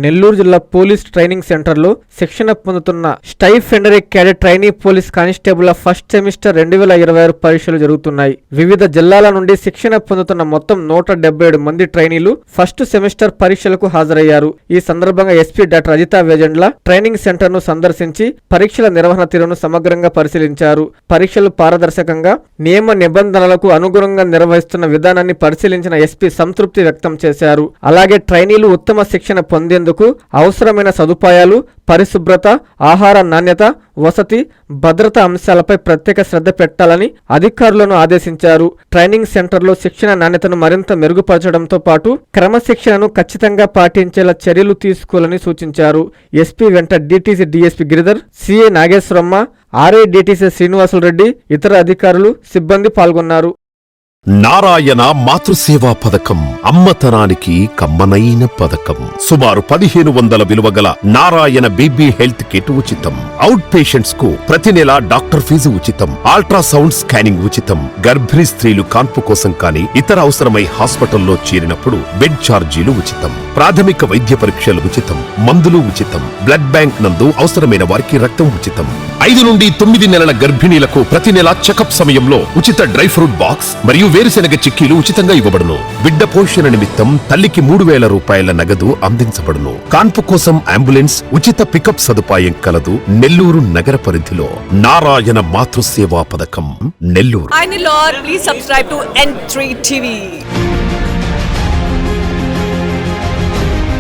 నెల్లూరు జిల్లా police training సెంటర్లో శిక్షణ పొందుతున్న stipendiary cadet trainee police constable first semester 2026 పరీక్షలు జరుగుతున్నాయి. వివిధ జిల్లాల నుండి శిక్షణ పొందుతున్న మొత్తం 177 మంది ట్రైనీలు ఫస్ట్ సెమిస్టర్ పరీక్షలకు హాజరయ్యారు. ఈ సందర్భంగా SP doctor Ajitha Vejandla training centre ను సందర్శించి పరీక్షల నిర్వహణ తీరును సమగ్రంగా పరిశీలించారు. పరీక్షలు పారదర్శకంగా నియమ నిబంధనలకు అనుగుణంగా నిర్వహిస్తున్న విధానాన్ని పరిశీలించిన ఎస్పీ సంతృప్తి వ్యక్తం చేశారు. అలాగే ట్రైనీలు ఉత్తమ శిక్షణ పొందేందుకు అవసరమైన సదుపాయాలు, పరిశుభ్రత, ఆహార నాణ్యత, వసతి, భద్రత అంశాలపై ప్రత్యేక శ్రద్ధ పెట్టాలని అధికారులను ఆదేశించారు. ట్రైనింగ్ సెంటర్లో శిక్షణ నాణ్యతను మరింత మెరుగుపరచడంతో పాటు క్రమశిక్షణను ఖచ్చితంగా పాటించేలా చర్యలు తీసుకోవాలని సూచించారు. ఎస్పీ వెంట DTC DSP Giridhar, CI Nageswaramma, RI DTC Srinivasulu Reddy, ఇతర అధికారులు, సిబ్బంది పాల్గొన్నారు. నారాయణ మాతృసేవా పథకం అమ్మతనానికి కమ్మనైన పథకం. సుమారు 1500 విలువ గల నారాయణ బేబీ హెల్త్ కిట్ ఉచితం. అవుట్ పేషెంట్స్ కు ప్రతి నెల డాక్టర్ ఫీజు ఉచితం. అల్ట్రాసౌండ్ స్కానింగ్ ఉచితం. గర్భిణీ స్త్రీలు కాన్పు కోసం కానీ ఇతర అవసరమై హాస్పిటల్లో చేరినప్పుడు బెడ్ ఛార్జీలు ఉచితం. ప్రాథమిక వైద్య పరీక్షలు ఉచితం. మందులు ఉచితం. బ్లడ్ బ్యాంక్ నందు అవసరమైన వారికి రక్తం ఉచితం. 5 నుండి 9 నెలల గర్భిణీలకు ప్రతి నెల చెకప్ సమయంలో ఉచిత డ్రై ఫ్రూట్ బాక్స్ మరియు వేరుశెనగ చిక్కీలు ఉచితంగా ఇవ్వబడును. బిడ్డ పోషణ నిమిత్తం తల్లికి 3000 రూపాయల నగదు అందించబడును. కాన్పు కోసం అంబులెన్స్, ఉచిత పికప్ సదుపాయం కలదు. నెల్లూరు నగర పరిధిలో నారాయణ మాతృసేవా పథకం Nellore. Please subscribe to N3 TV.